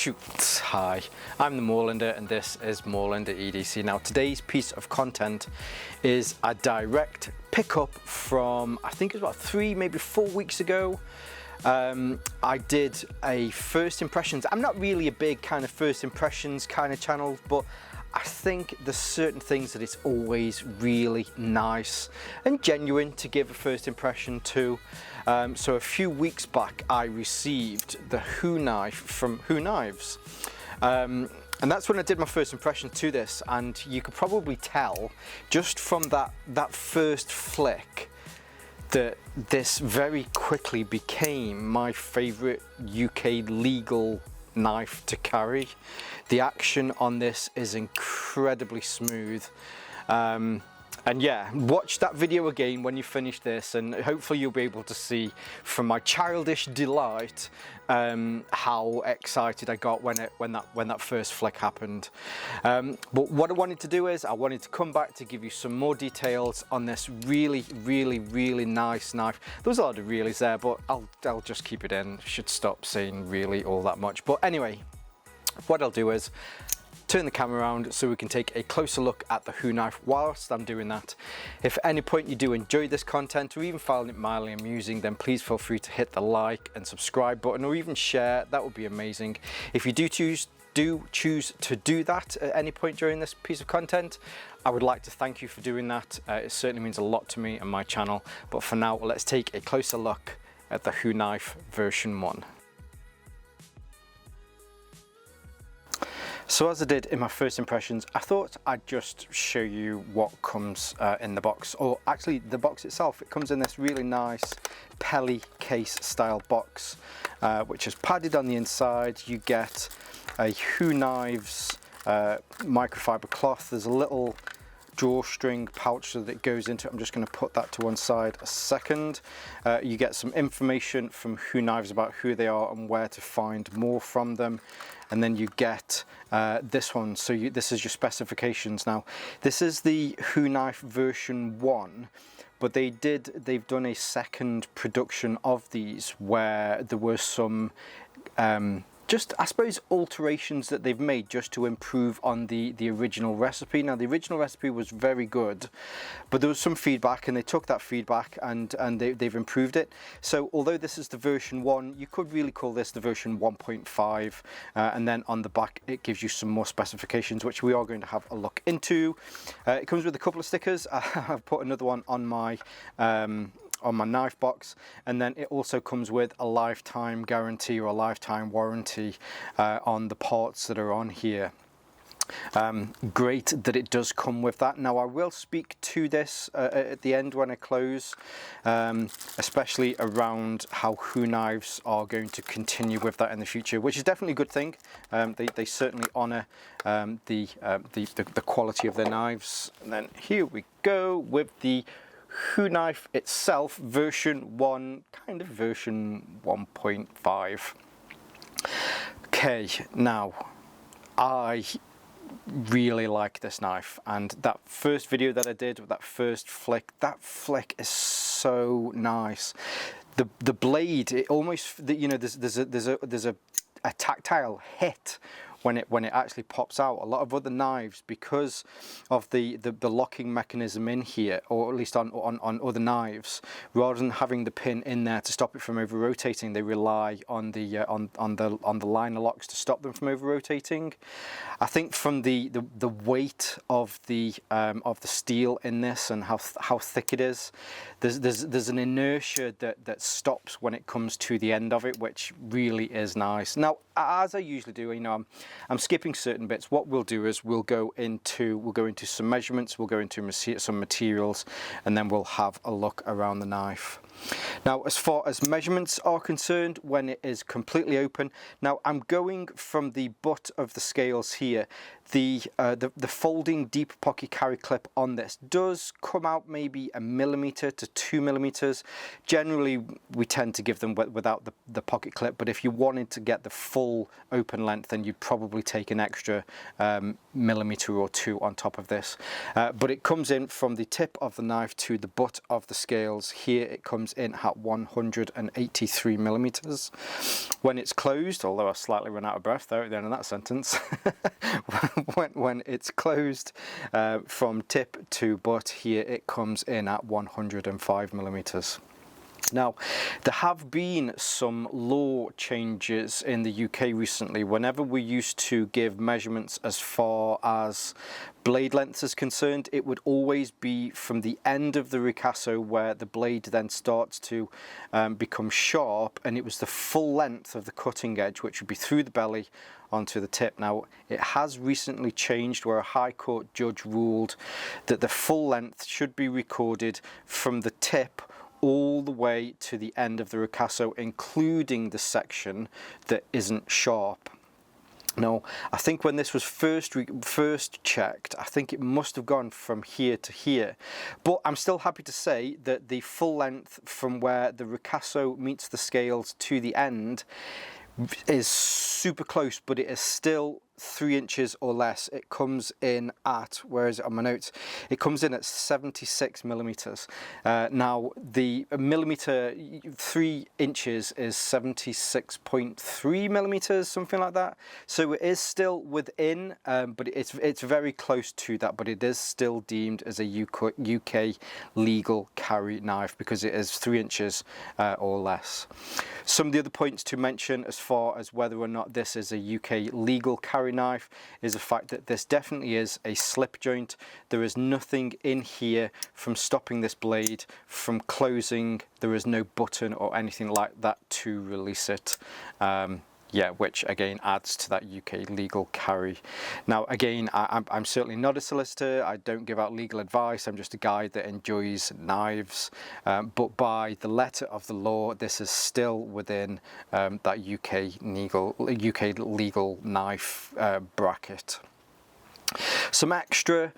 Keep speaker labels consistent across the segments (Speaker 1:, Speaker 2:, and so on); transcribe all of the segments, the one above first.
Speaker 1: Hi, I'm the Moorlander and this is Moorlander EDC. Now today's piece of content is a direct pickup from, I think it was about 3, maybe 4 weeks ago. I did a first impressions. I'm not really a big kind of first impressions kind of channel, but I think there's certain things that it's always really nice and genuine to give a first impression to. So a few weeks back I received the Who knife from Who Knives. And that's when I did my first impression to this, and you could probably tell just from that first flick that this very quickly became my favourite UK legal knife to carry. The action on this is incredibly smooth. And yeah, watch that video again when you finish this, and hopefully you'll be able to see from my childish delight how excited I got when that first flick happened. But what I wanted to do is I wanted to come back to give you some more details on this really nice knife. There's a lot of reallys there, but I'll just keep it in. Should stop saying really all that much. But anyway, what I'll do is turn the camera around so we can take a closer look at the Who knife whilst I'm doing that. If at any point you do enjoy this content or even find it mildly amusing, then please feel free to hit the like and subscribe button or even share. That would be amazing. If you do choose to do that at any point during this piece of content, I would like to thank you for doing that. It certainly means a lot to me and my channel. But for now, let's take a closer look at the Who knife version 1. So as I did in my first impressions, I thought I'd just show you what comes in the box, or actually the box itself. It comes in this really nice Pelly case style box, which is padded on the inside. You get a Who Knives microfiber cloth. There's a little drawstring pouch that it goes into. I'm just going to put that to one side a second. You get some information from Who Knives about who they are and where to find more from them. And then you get this one. So this is your specifications. Now, this is the Who knife version 1, but they've done a second production of these where there were some just, I suppose, alterations that they've made just to improve on the original recipe. Now, the original recipe was very good, but there was some feedback, and they took that feedback and they've improved it. So although this is the version 1, you could really call this the version 1.5, and then on the back it gives you some more specifications, which we are going to have a look into. It comes with a couple of stickers. I've put another one on my knife box, and then it also comes with a lifetime guarantee or a lifetime warranty on the parts that are on here. Great that it does come with that. Now, I will speak to this at the end when I close, especially around how Who Knives are going to continue with that in the future, which is definitely a good thing. They certainly honour the quality of their knives. And then here we go with the Who knife itself, version 1, kind of version 1.5. Okay, now I really like this knife, and that first video that I did with that flick is so nice. The blade, it almost, you know, there's a tactile hit when it actually pops out. A lot of other knives, because of the locking mechanism in here, or at least on other knives, rather than having the pin in there to stop it from over rotating, they rely on the liner locks to stop them from over rotating. I think from the weight of the steel in this and how thick it is, there's an inertia that stops when it comes to the end of it, which really is nice. Now, as I usually do, you know, I'm skipping certain bits. What we'll do is we'll go into some measurements, we'll go into some materials, and then we'll have a look around the knife. Now, as far as measurements are concerned, when it is completely open, now I'm going from the butt of the scales here. The folding deep pocket carry clip on this does come out maybe 1 millimeter to 2 millimeters. Generally, we tend to give them without the pocket clip, but if you wanted to get the full open length, then you'd probably take an extra millimeter or 2 on top of this. But it comes in from the tip of the knife to the butt of the scales. Here it comes comes in at 183 millimeters. When it's closed, although I slightly run out of breath there at the end of that sentence, when it's closed from tip to butt here, it comes in at 105 millimeters. Now, there have been some law changes in the UK recently. Whenever we used to give measurements as far as blade length is concerned, it would always be from the end of the ricasso where the blade then starts to become sharp, and it was the full length of the cutting edge, which would be through the belly onto the tip. Now, it has recently changed where a High Court judge ruled that the full length should be recorded from the tip all the way to the end of the ricasso, including the section that isn't sharp. Now, I think when this was first checked, I think it must have gone from here to here, but I'm still happy to say that the full length from where the ricasso meets the scales to the end is super close, but it is still 3 inches or less. It comes in at, where is it on my notes? It comes in at 76 millimeters. Now, the millimeter, 3 inches is 76.3 millimeters, something like that. So it is still within, but it's very close to that, but it is still deemed as a UK legal carry knife because it is 3 inches or less. Some of the other points to mention as far as whether or not this is a UK legal carry knife is the fact that this definitely is a slip joint. There is nothing in here from stopping this blade from closing. There is no button or anything like that to release it. Yeah, which again adds to that UK legal carry. Now again, I'm certainly not a solicitor, I don't give out legal advice, I'm just a guy that enjoys knives, but by the letter of the law, this is still within that UK legal knife bracket. Some extra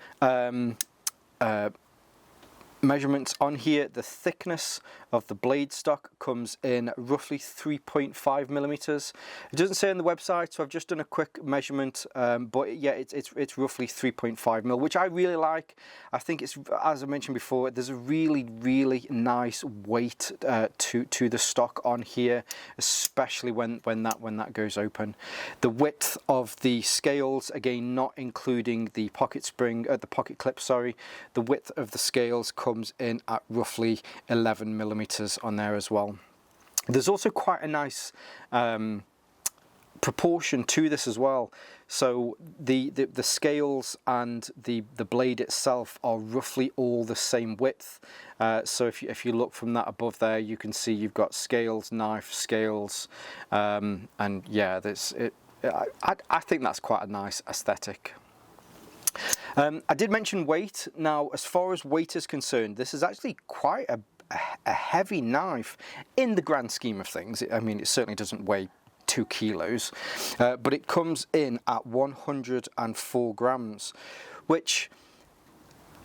Speaker 1: measurements on here. The thickness of the blade stock comes in roughly 3.5 millimeters. It doesn't say on the website, so I've just done a quick measurement, but yeah, it's roughly 3.5 mil, which I really like. I think it's, as I mentioned before, there's a really nice weight to the stock on here, especially when that goes open. The width of the scales, again, not including the pocket spring, the pocket clip, sorry, the width of the scales comes in at roughly 11 millimeters on there as well. There's also quite a nice proportion to this as well. So the scales and the blade itself are roughly all the same width. So if you look from that above there, you can see you've got scales, knife, scales, and yeah, I think that's quite a nice aesthetic. I did mention weight. Now, as far as weight is concerned, this is actually quite a heavy knife in the grand scheme of things. I mean, it certainly doesn't weigh 2 kilos, but it comes in at 104 grams, which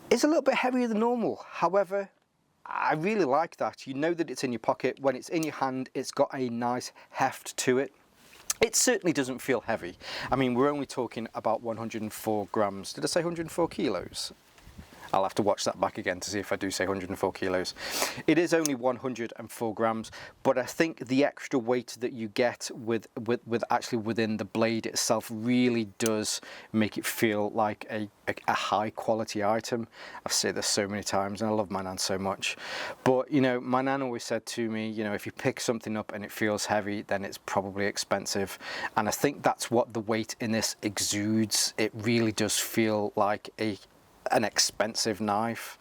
Speaker 1: is a little bit heavier than normal. However, I really like that. You know that it's in your pocket. When it's in your hand, it's got a nice heft to it. It certainly doesn't feel heavy. I mean, we're only talking about 104 grams. Did I say 104 kilos? I'll have to watch that back again to see if I do say 104 kilos. It is only 104 grams, but I think the extra weight that you get with actually within the blade itself really does make it feel like a high quality item. I've said this so many times and I love my nan so much, but you know, my nan always said to me, you know, if you pick something up and it feels heavy, then it's probably expensive, and I think that's what the weight in this exudes. It really does feel like an expensive knife.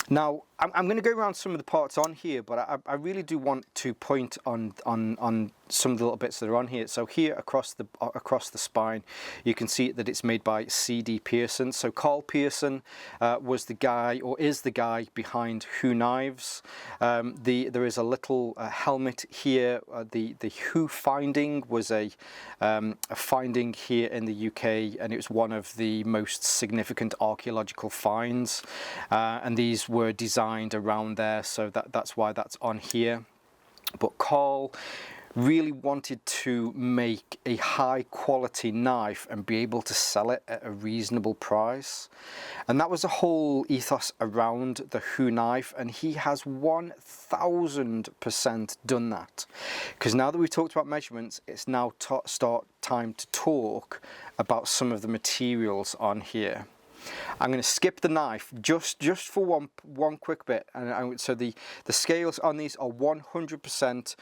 Speaker 1: Now, I'm going to go around some of the parts on here, but I really do want to point on some of the little bits that are on here. So here across the spine, you can see that it's made by C.D. Pearson. So Carl Pearson was the guy, or is the guy, behind Who Knives. There is a little helmet here. The Who finding was a finding here in the UK, and it was one of the most significant archaeological finds. And these were designed around there, so that's why that's on here. But Carl really wanted to make a high quality knife and be able to sell it at a reasonable price. And that was the whole ethos around the Who knife, and he has 1000% done that. Because now that we've talked about measurements, it's now time to talk about some of the materials on here. I'm going to skip the knife just for one quick bit, and so the scales on these are 100%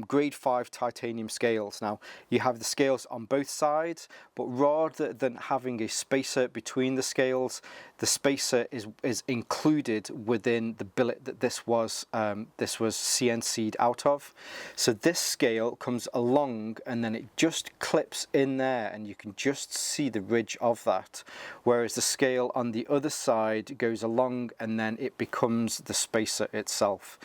Speaker 1: grade 5 titanium scales. Now you have the scales on both sides, but rather than having a spacer between the scales, the spacer is included within the billet that this was CNC'd out of. So this scale comes along and then it just clips in there, and you can just see the ridge of that, whereas the scale on the other side goes along and then it becomes the spacer itself.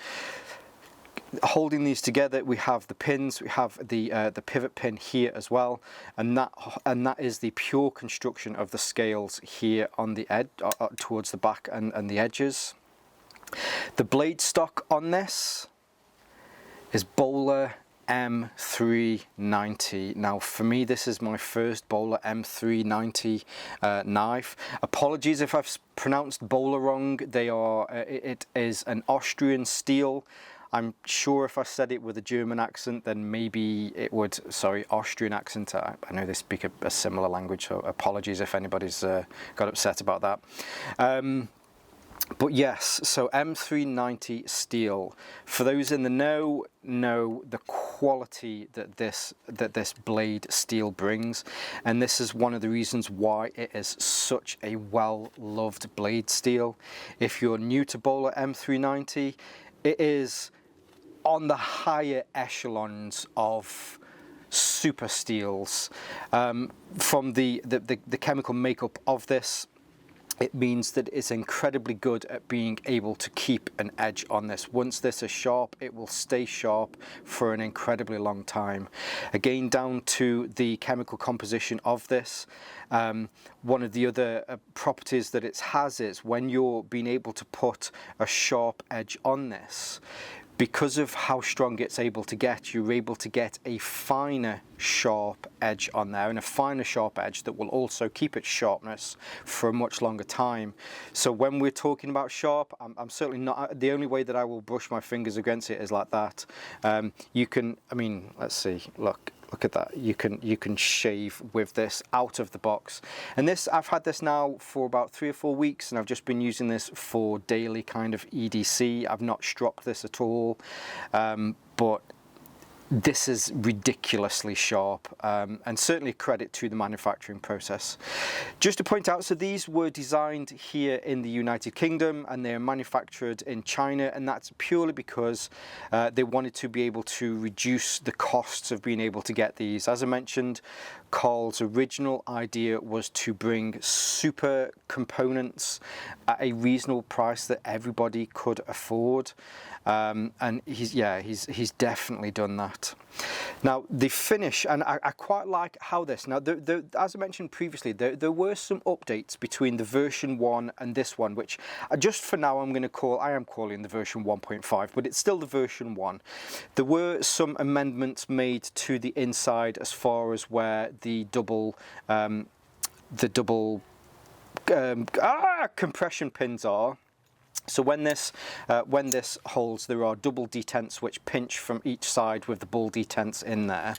Speaker 1: Holding these together, we have the pins, we have the pivot pin here as well, and that is the pure construction of the scales here on the edge, towards the back and the edges. The blade stock on this is BOLA M390. Now for me, this is my first BOLA M390 knife. Apologies if I've pronounced BOLA wrong. It is an Austrian steel. I'm sure if I said it with a German accent, then maybe it would, sorry, Austrian accent. I know they speak a similar language, so apologies if anybody's got upset about that. But yes, so M390 steel. For those in the know the quality that this blade steel brings, and this is one of the reasons why it is such a well-loved blade steel. If you're new to BOLA M390, it is on the higher echelons of super steels. From the chemical makeup of this, it means that it's incredibly good at being able to keep an edge on this. Once this is sharp, it will stay sharp for an incredibly long time. Again, down to the chemical composition of this, one of the other properties that it has is when you're being able to put a sharp edge on this, because of how strong it's able to get, you're able to get a finer sharp edge on there, and a finer sharp edge that will also keep its sharpness for a much longer time. So when we're talking about sharp, I'm certainly not, the only way that I will brush my fingers against it is like that. You can, I mean, let's see, look at that. You can shave with this out of the box. And this, I've had this now for about 3 or 4 weeks, and I've just been using this for daily kind of EDC. I've not stropped this at all, but this is ridiculously sharp, and certainly credit to the manufacturing process. Just to point out, so these were designed here in the United Kingdom and they're manufactured in China, and that's purely because they wanted to be able to reduce the costs of being able to get these. As I mentioned, Carl's original idea was to bring super components at a reasonable price that everybody could afford, and he's definitely done that. Now the finish, and I quite like how this, now as I mentioned previously, there were some updates between the version 1 and this one, which just for now I am calling the version 1.5, but it's still the version 1. There were some amendments made to the inside as far as where the double compression pins are. So when this holds, there are double detents which pinch from each side with the ball detents in there.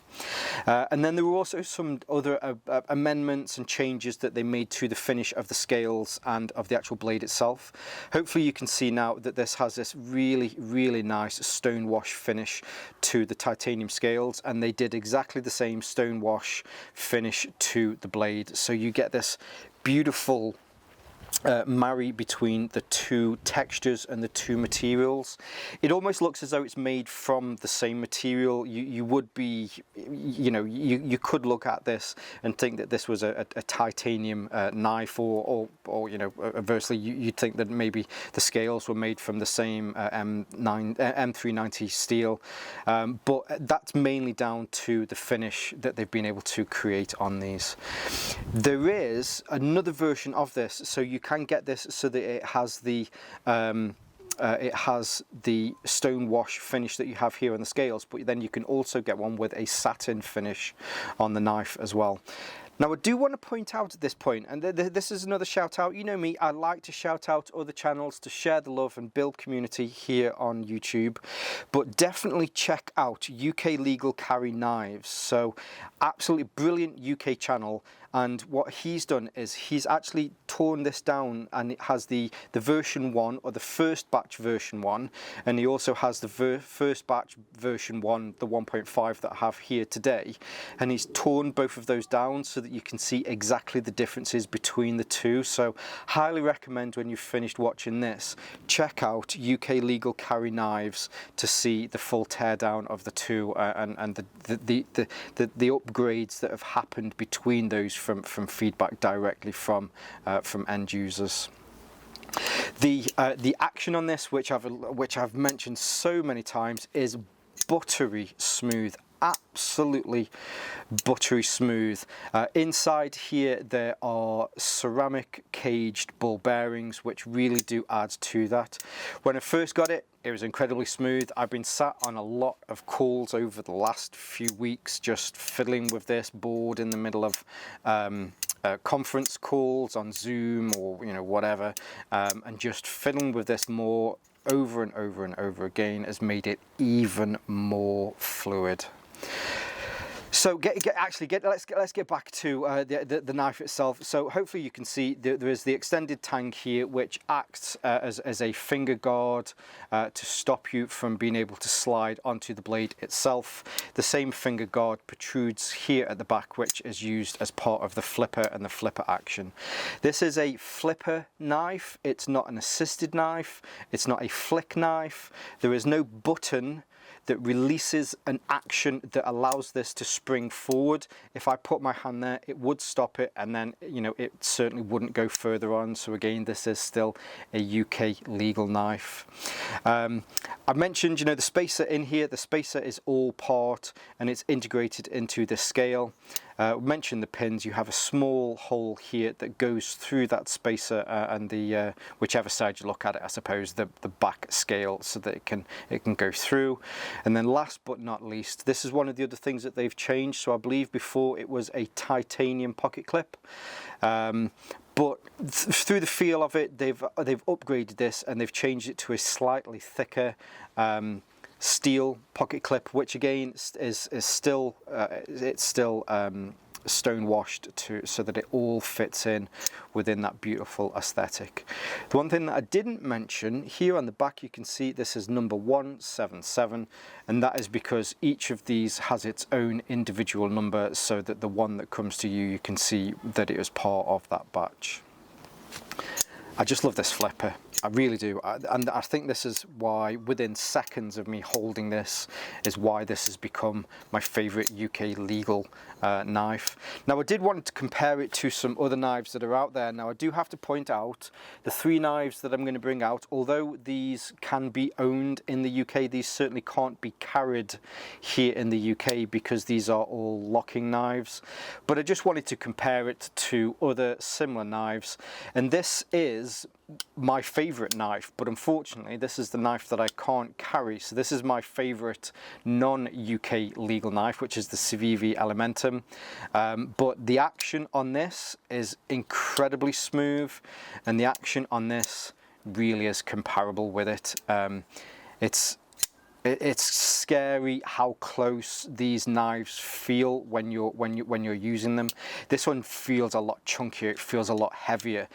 Speaker 1: And then there were also some other amendments and changes that they made to the finish of the scales and of the actual blade itself. Hopefully you can see now that this has this really, really nice stonewash finish to the titanium scales, and they did exactly the same stonewash finish to the blade. So you get this beautiful marry between the two textures and the two materials. It almost looks as though it's made from the same material. You would be, you could look at this and think that this was a titanium knife, or adversely you'd think that maybe the scales were made from the same M390 steel, but that's mainly down to the finish that they've been able to create on these. There is another version of this, so you can get this so that it has the it has the stone wash finish that you have here on the scales, but then you can also get one with a satin finish on the knife as well. Now I do want to point out at this point, and this is another shout out, you know me, I like to shout out other channels to share the love and build community here on YouTube, but definitely check out UK Legal Carry Knives. So absolutely brilliant UK channel, and what he's done is he's actually torn this down, and it has the version 1, or the first batch version 1, and he also has the first batch version 1, the 1.5 that I have here today, and he's torn both of those down so that you can see exactly the differences between the two. So highly recommend, when you've finished watching this, check out UK Legal Carry Knives to see the full teardown of the two, and the upgrades that have happened between those from feedback directly from end users. The action on this, which I've mentioned so many times, is buttery smooth. Absolutely buttery smooth. Inside here there are ceramic caged ball bearings, which really do add to that. When I first got it, it was incredibly smooth. I've been sat on a lot of calls over the last few weeks just fiddling with this board in the middle of conference calls on Zoom or whatever, and just fiddling with this more over and over and over again has made it even more fluid. So let's get back to the knife itself. So hopefully you can see there is the extended tang here, which acts as a finger guard to stop you from being able to slide onto the blade itself. The same finger guard protrudes here at the back, which is used as part of the flipper and the flipper action. This is a flipper knife. It's not an assisted knife. It's not a flick knife. There is no button that releases an action that allows this to spring forward. If I put my hand there, it would stop it, and then it certainly wouldn't go further on. So again, this is still a UK legal knife. I mentioned the spacer in here. The spacer is all part, and it's integrated into the scale. Mentioned the pins. You have a small hole here that goes through that spacer and the whichever side you look at it, I suppose the back scale, so that it can go through. And then last but not least, this is one of the other things that they've changed. So I believe before it was a titanium pocket clip, but through the feel of it, they've upgraded this and they've changed it to a slightly thicker steel pocket clip, which again is still stone washed so that it all fits in within that beautiful aesthetic. The one thing that I didn't mention, here on the back you can see this is number 177, and that is because each of these has its own individual number, so that the one that comes to you can see that it is part of that batch. I just love this flipper, I really do, and I think this is why, within seconds of me holding this, is why this has become my favourite UK legal knife. Now I did want to compare it to some other knives that are out there. Now I do have to point out the 3 knives that I'm going to bring out, although these can be owned in the UK, these certainly can't be carried here in the UK because these are all locking knives. But I just wanted to compare it to other similar knives, and this is my favourite knife, but unfortunately this is the knife that I can't carry. So this is my favourite non-UK legal knife, which is the CVV Elementum, but the action on this is incredibly smooth, and the action on this really is comparable with it. It's scary how close these knives feel when you're using them. This one feels a lot chunkier, it feels a lot heavier.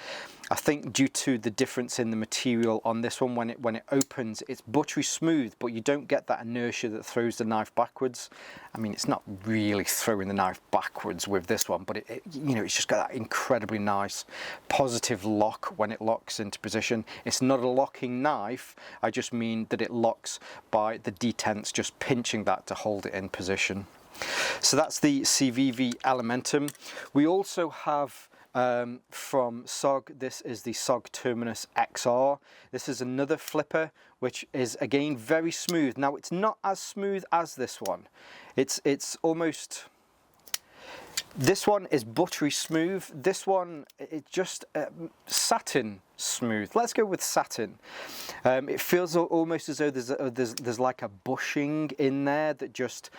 Speaker 1: I think due to the difference in the material on this one, when it opens, it's buttery smooth, but you don't get that inertia that throws the knife backwards. I mean, it's not really throwing the knife backwards with this one, but it's just got that incredibly nice positive lock when it locks into position. It's not a locking knife, I just mean that it locks by the detents just pinching that to hold it in position. So that's the CVV Elementum. We also have from SOG, this is the SOG Terminus XR. This is another flipper, which is again very smooth. Now it's not as smooth as this one. It's almost, This one is buttery smooth. This one, it's just satin smooth. Let's go with satin. It feels almost as though there's like a bushing in there that just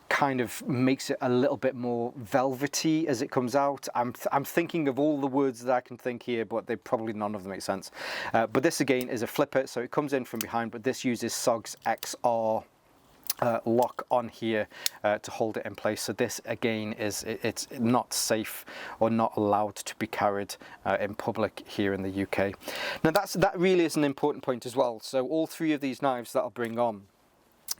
Speaker 1: kind of makes it a little bit more velvety as it comes out. I'm thinking of all the words that I can think here, but they probably none of them make sense. But this again is a flipper, so it comes in from behind, but this uses SOG's XR lock on here to hold it in place. So this again it's not safe or not allowed to be carried in public here in the UK. Now that really is an important point as well. So all three of these knives that I'll bring on,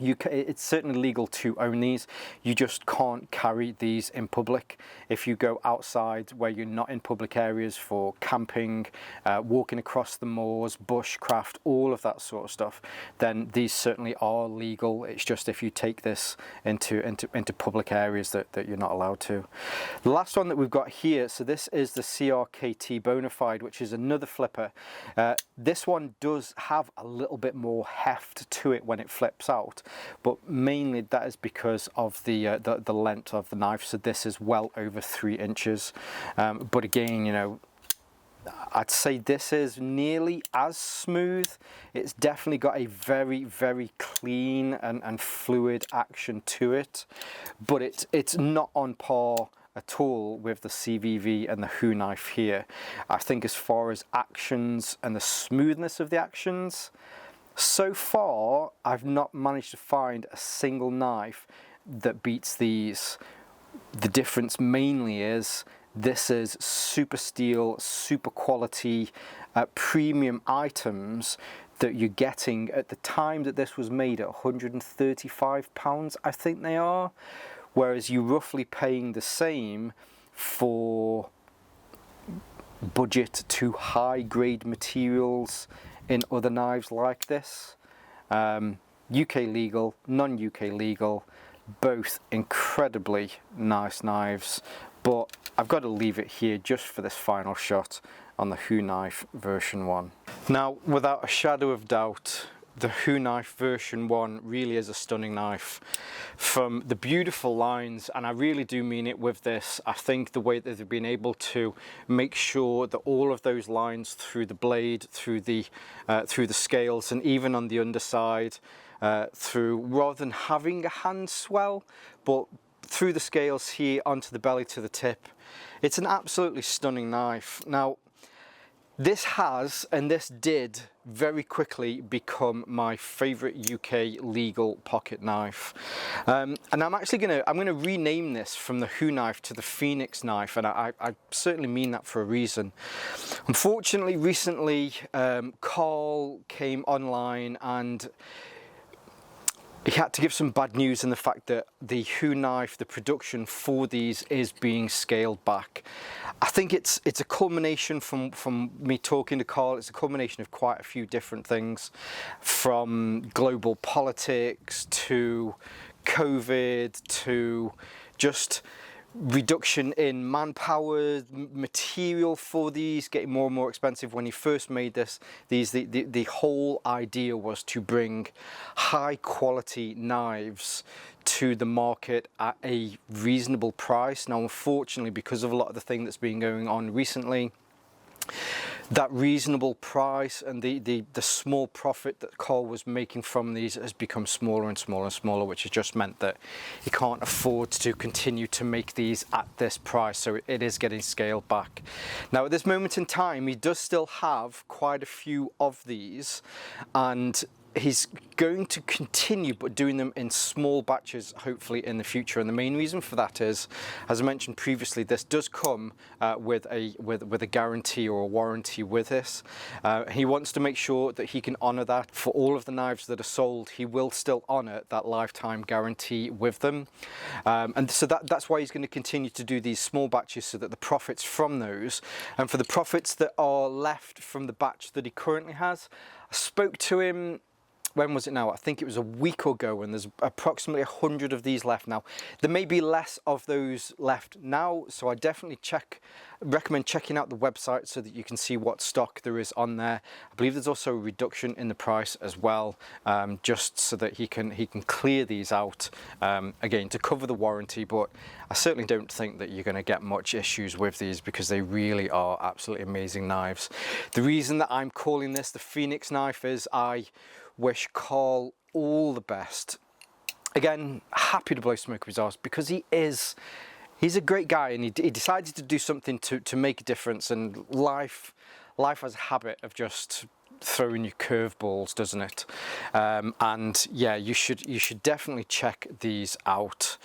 Speaker 1: it's certainly legal to own these. You just can't carry these in public. If you go outside where you're not in public areas for camping, walking across the moors, bushcraft, all of that sort of stuff, then these certainly are legal. It's just if you take this into public areas that you're not allowed to. The last one that we've got here, so this is the CRKT BONA FIDE, which is another flipper. This one does have a little bit more heft to it when it flips out, but mainly that is because of the length of the knife. So this is well over 3 inches, but again, you know, I'd say this is nearly as smooth. It's definitely got a very, very clean and fluid action to it, but it's not on par at all with the CVV and the Hu knife here. I think as far as actions and the smoothness of the actions, so far, I've not managed to find a single knife that beats these. The difference mainly is this is super steel, super quality, premium items that you're getting at the time that this was made at £135, I think they are, whereas you're roughly paying the same for budget to high grade materials in other knives like this. UK legal, non-UK legal, both incredibly nice knives, but I've got to leave it here just for this final shot on the Hu knife version 1. Now, without a shadow of doubt, the Hu knife version 1 really is a stunning knife. From the beautiful lines, and I really do mean it with this, I think the way that they've been able to make sure that all of those lines through the blade, through the scales, and even on the underside, through, rather than having a hand swell, but through the scales here onto the belly to the tip, it's an absolutely stunning knife. Now, this has, and this did very quickly become my favorite UK legal pocket knife. And I'm actually I'm gonna rename this from the Hu knife to the Phoenix knife, and I certainly mean that for a reason. Unfortunately, recently, Carl came online and he had to give some bad news in the fact that the Hu knife, the production for these is being scaled back. I think it's a culmination from me talking to Carl. It's a culmination of quite a few different things, from global politics to COVID to just reduction in manpower, material for these getting more and more expensive. When he first made the whole idea was to bring high quality knives to the market at a reasonable price. Now, unfortunately, because of a lot of the thing that's been going on recently, that reasonable price and the small profit that Carl was making from these has become smaller and smaller and smaller, which has just meant that he can't afford to continue to make these at this price, so it is getting scaled back. Now, at this moment in time, he does still have quite a few of these, and he's going to continue, but doing them in small batches, hopefully in the future. And the main reason for that is, as I mentioned previously, this does come with a guarantee or a warranty with this. He wants to make sure that he can honour that for all of the knives that are sold. He will still honour that lifetime guarantee with them, and so that's why he's going to continue to do these small batches, so that the profits from those, and for the profits that are left from the batch that he currently has, I spoke to him when was it now? I think it was a week ago, and there's approximately 100 of these left now. There may be less of those left now, so I definitely recommend checking out the website so that you can see what stock there is on there. I believe there's also a reduction in the price as well, just so that he can clear these out, again, to cover the warranty. But I certainly don't think that you're going to get much issues with these, because they really are absolutely amazing knives. The reason that I'm calling this the Phoenix knife is I wish Carl all the best. Again, happy to blow smoke up his arse, because he's a great guy, and he decided to do something to make a difference. And life has a habit of just throwing you curveballs, doesn't it? And yeah, you should definitely check these out.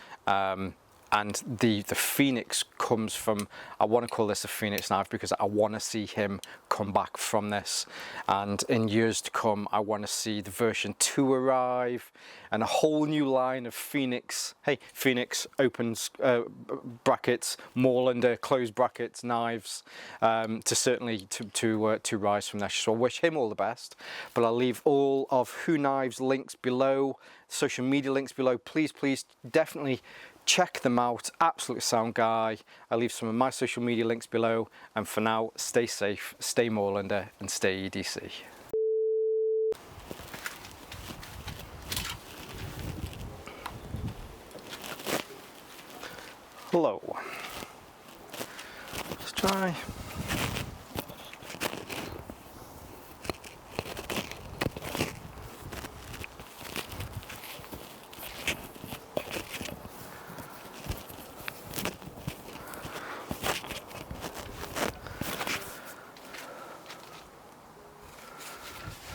Speaker 1: And the Phoenix comes from, I want to call this a Phoenix knife because I want to see him come back from this. And in years to come, I want to see the version 2 arrive, and a whole new line of Phoenix, hey, Phoenix opens brackets, Moorlander close brackets knives, to rise from there. So I wish him all the best. But I'll leave all of Who Knives links below, social media links below. Please definitely check them out. Absolutely sound guy. I'll leave some of my social media links below, and for now, stay safe, stay Moorlander, and stay EDC. Hello. Let's try.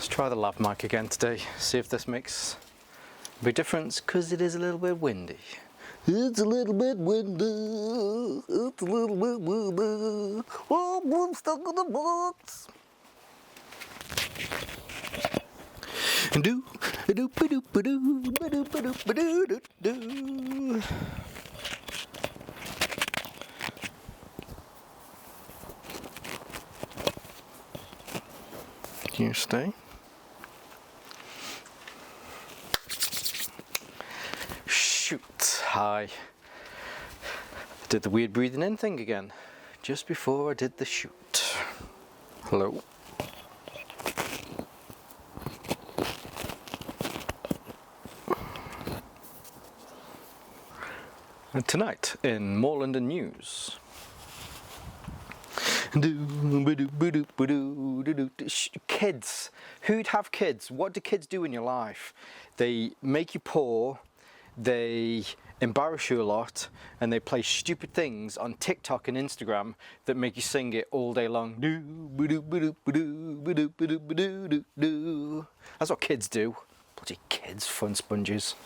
Speaker 1: Try the lav mic again today, see if this makes a big difference, because it is a little bit windy. It's a little bit windy, it's a little bit windy, oh, I'm stuck in the box. Can you stay? Shoot, I did the weird breathing in thing again, just before I did the shoot. Hello. And tonight in Moorlander News. Kids. Who'd have kids? What do kids do in your life? They make you poor, they embarrass you a lot, and they play stupid things on TikTok and Instagram that make you sing it all day long. That's what kids do. Bloody kids, fun sponges.